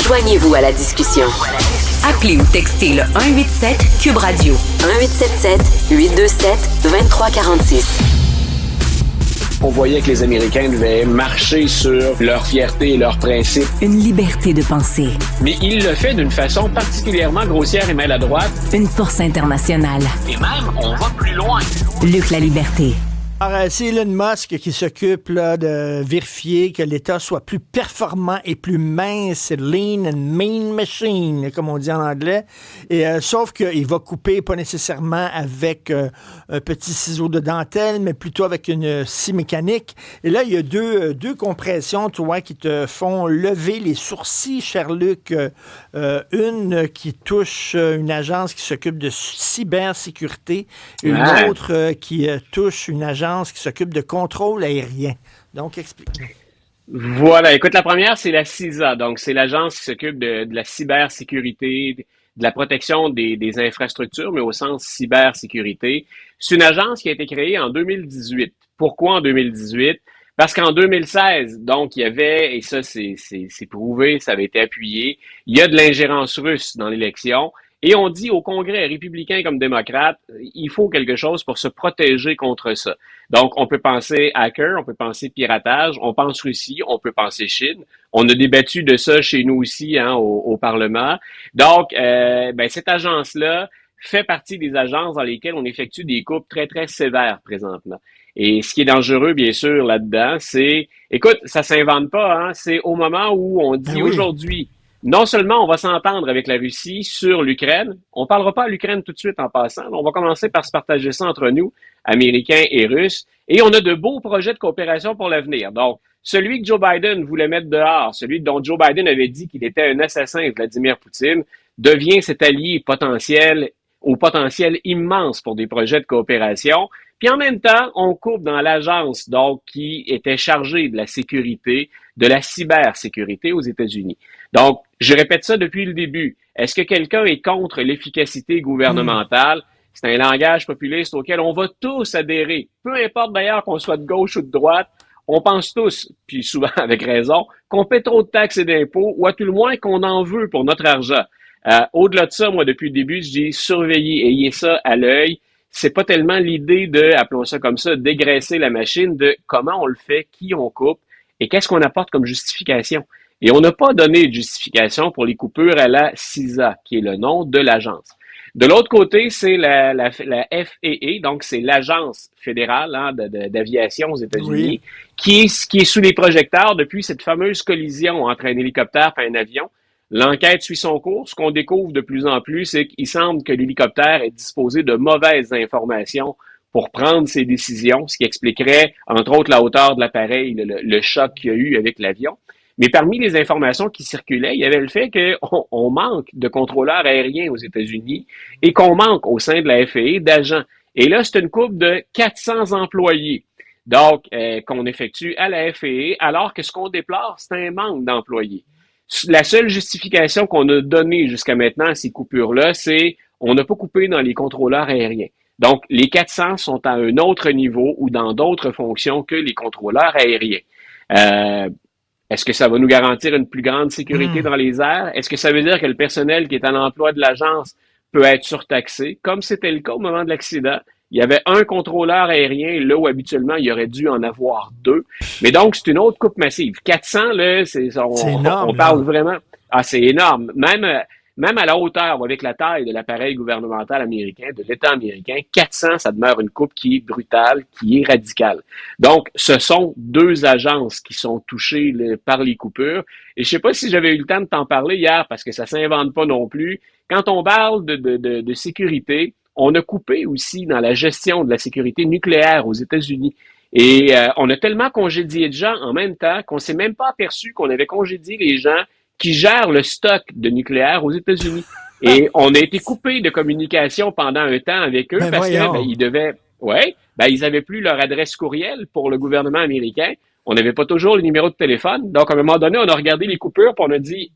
Joignez-vous à la discussion. Appelez ou textez le 187 Cube Radio 1877 827 2346. On voyait que les Américains devaient marcher sur leur fierté et leurs principes. Une liberté de penser. Mais il le fait d'une façon particulièrement grossière et maladroite. Une force internationale. Et même, on va plus loin. Luc la liberté. Alors, c'est Elon Musk qui s'occupe là, de vérifier que l'État soit plus performant et plus mince, lean and mean machine, comme on dit en anglais. Et sauf qu'il va couper pas nécessairement avec un petit ciseau de dentelle, mais plutôt avec une scie mécanique. Et là, il y a deux compressions, tu vois, qui te font lever les sourcils, cher Luc. Une qui touche une agence qui s'occupe de cybersécurité, et une autre qui touche une agence qui s'occupe de contrôle aérien. Donc, explique-nous. Voilà. Écoute, la première, c'est la CISA. Donc, c'est l'agence qui s'occupe de la cybersécurité, de la protection des infrastructures, mais au sens cybersécurité. C'est une agence qui a été créée en 2018. Pourquoi en 2018? Parce qu'en 2016, donc, il y avait, et ça, c'est prouvé, ça avait été appuyé, il y a de l'ingérence russe dans l'élection. Et on dit au Congrès, républicain comme démocrate, il faut quelque chose pour se protéger contre ça. Donc, on peut penser hacker, on peut penser piratage, on pense Russie, on peut penser Chine. On a débattu de ça chez nous aussi au Parlement. Donc, cette agence-là fait partie des agences dans lesquelles on effectue des coupes très, très sévères présentement. Et ce qui est dangereux, bien sûr, là-dedans, c'est, écoute, ça s'invente pas, c'est au moment où on dit aujourd'hui, non seulement on va s'entendre avec la Russie sur l'Ukraine, on parlera pas à l'Ukraine tout de suite en passant, on va commencer par se partager ça entre nous, Américains et Russes, et on a de beaux projets de coopération pour l'avenir. Donc, celui que Joe Biden voulait mettre dehors, celui dont Joe Biden avait dit qu'il était un assassin, Vladimir Poutine, devient cet allié potentiel, au potentiel immense pour des projets de coopération. Puis en même temps, on coupe dans l'agence donc qui était chargée de la sécurité, de la cybersécurité aux États-Unis. Donc, je répète ça depuis le début. Est-ce que quelqu'un est contre l'efficacité gouvernementale? C'est un langage populiste auquel on va tous adhérer. Peu importe d'ailleurs qu'on soit de gauche ou de droite, on pense tous, puis souvent avec raison, qu'on paie trop de taxes et d'impôts, ou à tout le moins qu'on en veut pour notre argent. Au-delà de ça, moi, depuis le début, je dis surveillez, ayez ça à l'œil. C'est pas tellement l'idée de, appelons ça comme ça, dégraisser la machine, de comment on le fait, qui on coupe, et qu'est-ce qu'on apporte comme justification. Et on n'a pas donné de justification pour les coupures à la CISA, qui est le nom de l'agence. De l'autre côté, c'est la FAA, donc c'est l'agence fédérale d'aviation aux États-Unis, qui est sous les projecteurs depuis cette fameuse collision entre un hélicoptère et un avion. L'enquête suit son cours. Ce qu'on découvre de plus en plus, c'est qu'il semble que l'hélicoptère est disposé de mauvaises informations pour prendre ses décisions, ce qui expliquerait, entre autres, la hauteur de l'appareil, le choc qu'il y a eu avec l'avion. Mais parmi les informations qui circulaient, il y avait le fait qu'on manque de contrôleurs aériens aux États-Unis et qu'on manque au sein de la FAA d'agents. Et là, c'est une couple de 400 employés, donc qu'on effectue à la FAA, alors que ce qu'on déplore, c'est un manque d'employés. La seule justification qu'on a donnée jusqu'à maintenant à ces coupures-là, c'est on n'a pas coupé dans les contrôleurs aériens. Donc, les 400 sont à un autre niveau ou dans d'autres fonctions que les contrôleurs aériens. Est-ce que ça va nous garantir une plus grande sécurité dans les airs? Est-ce que ça veut dire que le personnel qui est à l'emploi de l'agence peut être surtaxé, comme c'était le cas au moment de l'accident? Il y avait un contrôleur aérien, là où habituellement il y aurait dû en avoir 2. Mais donc, c'est une autre coupe massive. 400, là, c'est énorme, on parle vraiment... Ah, c'est énorme. Même à la hauteur, avec la taille de l'appareil gouvernemental américain, de l'État américain, 400, ça demeure une coupe qui est brutale, qui est radicale. Donc, ce sont 2 agences qui sont touchées par les coupures. Et je sais pas si j'avais eu le temps de t'en parler hier, parce que ça s'invente pas non plus. Quand on parle de sécurité, on a coupé aussi dans la gestion de la sécurité nucléaire aux États-Unis. Et on a tellement congédié de gens en même temps qu'on s'est même pas aperçu qu'on avait congédié les gens qui gèrent le stock de nucléaire aux États-Unis. Et on a été coupé de communication pendant un temps avec eux parce qu'ils devaient... ils avaient plus leur adresse courriel pour le gouvernement américain. On n'avait pas toujours le numéro de téléphone. Donc, à un moment donné, on a regardé les coupures et on a dit,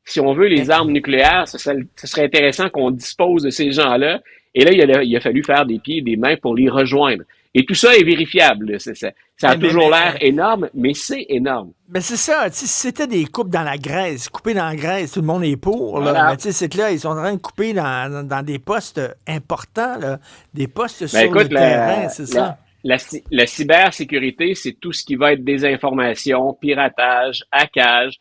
si on veut les armes nucléaires, ce serait intéressant qu'on dispose de ces gens-là. Et là, il a fallu faire des pieds et des mains pour les rejoindre. Et tout ça est vérifiable. Là. Ça a toujours l'air énorme, mais c'est énorme. Ben c'est ça. Si c'était des coupes dans la graisse, couper dans la graisse, tout le monde est pour. Là. Voilà. Mais tu sais, c'est que là, ils sont en train de couper dans des postes importants, là, des postes sur Écoute, le terrain, c'est ça. La cybersécurité, c'est tout ce qui va être désinformation, piratage, hackage.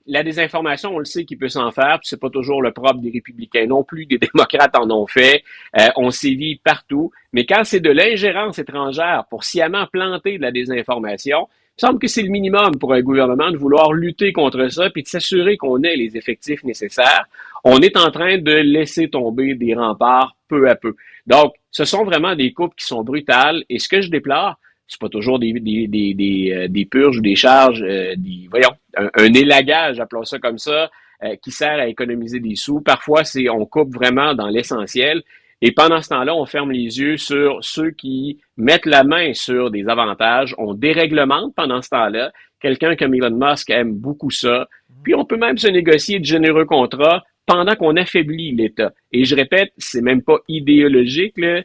La désinformation, on le sait qu'il peut s'en faire, puis c'est pas toujours le propre des républicains non plus, des démocrates en ont fait. On sévit partout. Mais quand c'est de l'ingérence étrangère pour sciemment planter de la désinformation, il me semble que c'est le minimum pour un gouvernement de vouloir lutter contre ça puis de s'assurer qu'on ait les effectifs nécessaires. On est en train de laisser tomber des remparts peu à peu. Donc, ce sont vraiment des coupes qui sont brutales. Et ce que je déplore, c'est pas toujours des purges ou des charges, un élagage, appelons ça comme ça, qui sert à économiser des sous. Parfois, on coupe vraiment dans l'essentiel. Et pendant ce temps-là, on ferme les yeux sur ceux qui mettent la main sur des avantages. On déréglemente pendant ce temps-là. Quelqu'un comme Elon Musk aime beaucoup ça. Puis on peut même se négocier de généreux contrats pendant qu'on affaiblit l'État. Et je répète, c'est même pas idéologique, là.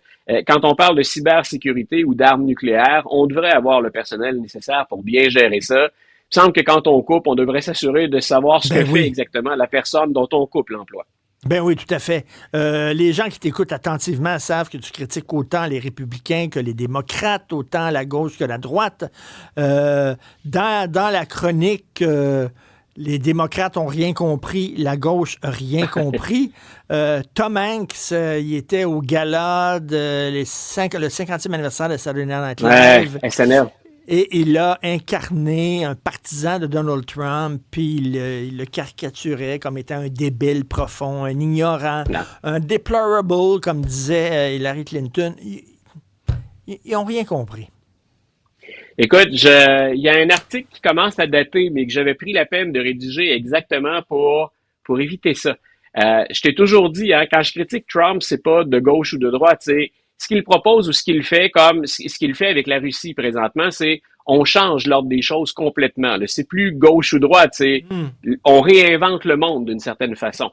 Quand on parle de cybersécurité ou d'armes nucléaires, on devrait avoir le personnel nécessaire pour bien gérer ça. Il me semble que quand on coupe, on devrait s'assurer de savoir ce que fait exactement la personne dont on coupe l'emploi. Ben oui, tout à fait. Les gens qui t'écoutent attentivement savent que tu critiques autant les républicains que les démocrates, autant la gauche que la droite. Dans la chronique, les démocrates ont rien compris, la gauche a rien compris. Tom Hanks, il était au gala le 50e anniversaire de Saturday Night Live. Ouais, SNL. Et il a incarné un partisan de Donald Trump, puis il le caricaturait comme étant un débile profond, un ignorant, un deplorable, comme disait Hillary Clinton. Ils n'ont rien compris. Écoute, il y a un article qui commence à dater, mais que j'avais pris la peine de rédiger exactement pour éviter ça. Je t'ai toujours dit, hein, quand je critique Trump, c'est pas de gauche ou de droite, c'est ce qu'il propose ou ce qu'il fait, comme ce qu'il fait avec la Russie présentement, c'est on change l'ordre des choses complètement. Là. C'est plus gauche ou droite, c'est on réinvente le monde d'une certaine façon.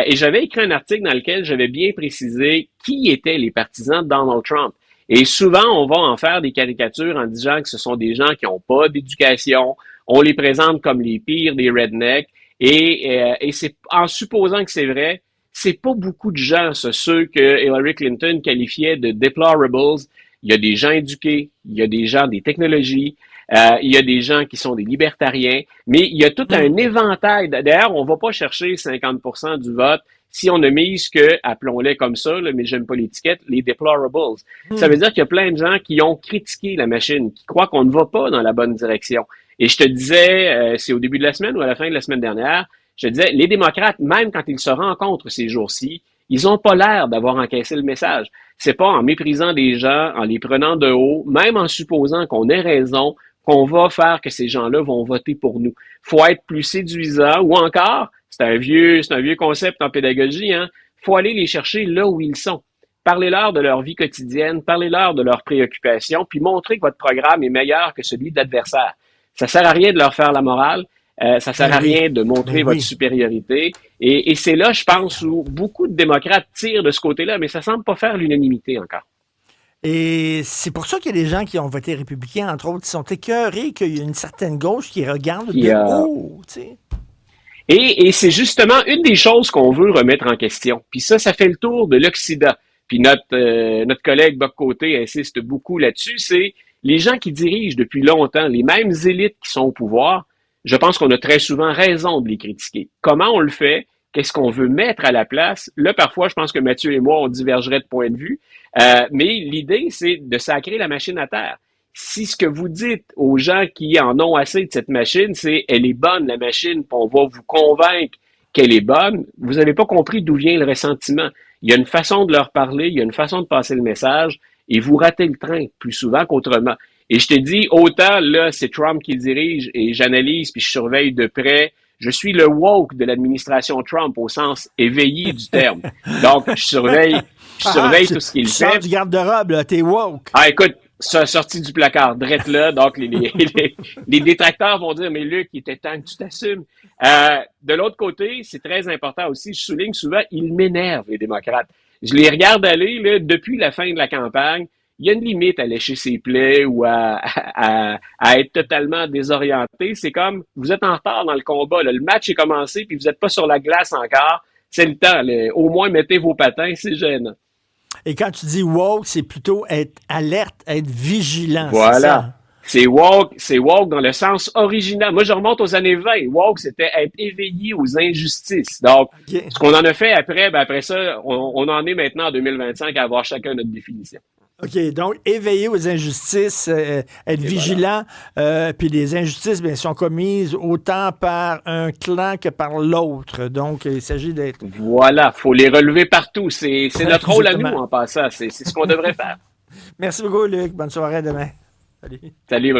Et j'avais écrit un article dans lequel j'avais bien précisé qui étaient les partisans de Donald Trump. Et souvent, on va en faire des caricatures en disant que ce sont des gens qui n'ont pas d'éducation, on les présente comme les pires des rednecks, et c'est en supposant que c'est vrai, c'est pas beaucoup de gens, ceux que Hillary Clinton qualifiait de deplorables. Il y a des gens éduqués, il y a des gens des technologies, il y a des gens qui sont des libertariens, mais il y a tout un éventail. D'ailleurs, on va pas chercher 50% du vote si on ne mise que, appelons-les comme ça, là, mais j'aime pas l'étiquette, les deplorables. Ça veut dire qu'il y a plein de gens qui ont critiqué la machine, qui croient qu'on ne va pas dans la bonne direction. Et je te disais, c'est au début de la semaine ou à la fin de la semaine dernière, je te disais, les démocrates, même quand ils se rencontrent ces jours-ci, ils n'ont pas l'air d'avoir encaissé le message. C'est pas en méprisant des gens, en les prenant de haut, même en supposant qu'on ait raison, qu'on va faire que ces gens-là vont voter pour nous. Faut être plus séduisant, ou encore, c'est un vieux concept en pédagogie, hein, faut aller les chercher là où ils sont. Parlez-leur de leur vie quotidienne, parlez-leur de leurs préoccupations, puis montrez que votre programme est meilleur que celui d'adversaire. Ça sert à rien de leur faire la morale. Ça sert à rien de montrer votre supériorité. Et c'est là, je pense, où beaucoup de démocrates tirent de ce côté-là, mais ça semble pas faire l'unanimité encore. Et c'est pour ça qu'il y a des gens qui ont voté républicain, entre autres, qui sont écœurés qu'il y a une certaine gauche qui regarde de haut, tu sais. Et c'est justement une des choses qu'on veut remettre en question. Puis ça fait le tour de l'Occident. Puis notre collègue Bob Côté insiste beaucoup là-dessus, c'est les gens qui dirigent depuis longtemps, les mêmes élites qui sont au pouvoir. Je pense qu'on a très souvent raison de les critiquer. Comment on le fait? Qu'est-ce qu'on veut mettre à la place? Là, parfois, je pense que Mathieu et moi, on divergerait de point de vue. Mais l'idée, c'est de sacrer la machine à terre. Si ce que vous dites aux gens qui en ont assez de cette machine, c'est « elle est bonne, la machine, puis on va vous convaincre qu'elle est bonne », vous n'avez pas compris d'où vient le ressentiment. Il y a une façon de leur parler, il y a une façon de passer le message, et vous ratez le train plus souvent qu'autrement. Et je te dis, autant là, c'est Trump qui dirige et j'analyse puis je surveille de près. Je suis le woke de l'administration Trump au sens éveillé du terme. Donc, je surveille tout ce qu'il fait. Tu sors du garde-robe, là, t'es woke. Ah, écoute, ça sorti du placard, drette là. Donc, les détracteurs vont dire, mais Luc, il était temps que tu t'assumes. De l'autre côté, c'est très important aussi, je souligne souvent, ils m'énervent, les démocrates. Je les regarde aller, là, depuis la fin de la campagne. il y a une limite à lécher ses plaies ou à être totalement désorienté. C'est comme, vous êtes en retard dans le combat, là. Le match est commencé, puis vous n'êtes pas sur la glace encore. C'est le temps, là. Au moins, mettez vos patins, c'est gênant. Et quand tu dis woke, c'est plutôt être alerte, être vigilant, Voilà. c'est ça? C'est woke dans le sens original. Moi, je remonte aux années 20. Woke, c'était être éveillé aux injustices. Donc, OK. ce qu'on en a fait après, ben après ça, on en est maintenant en 2025 à avoir chacun notre définition. OK, donc éveiller aux injustices, être vigilant, puis les injustices bien, sont commises autant par un clan que par l'autre. Donc, il s'agit d'être... Voilà, faut les relever partout. C'est notre rôle à nous Exactement. en passant. C'est ce qu'on devrait faire. Merci beaucoup, Luc. Bonne soirée demain. Salut. Salut, bonne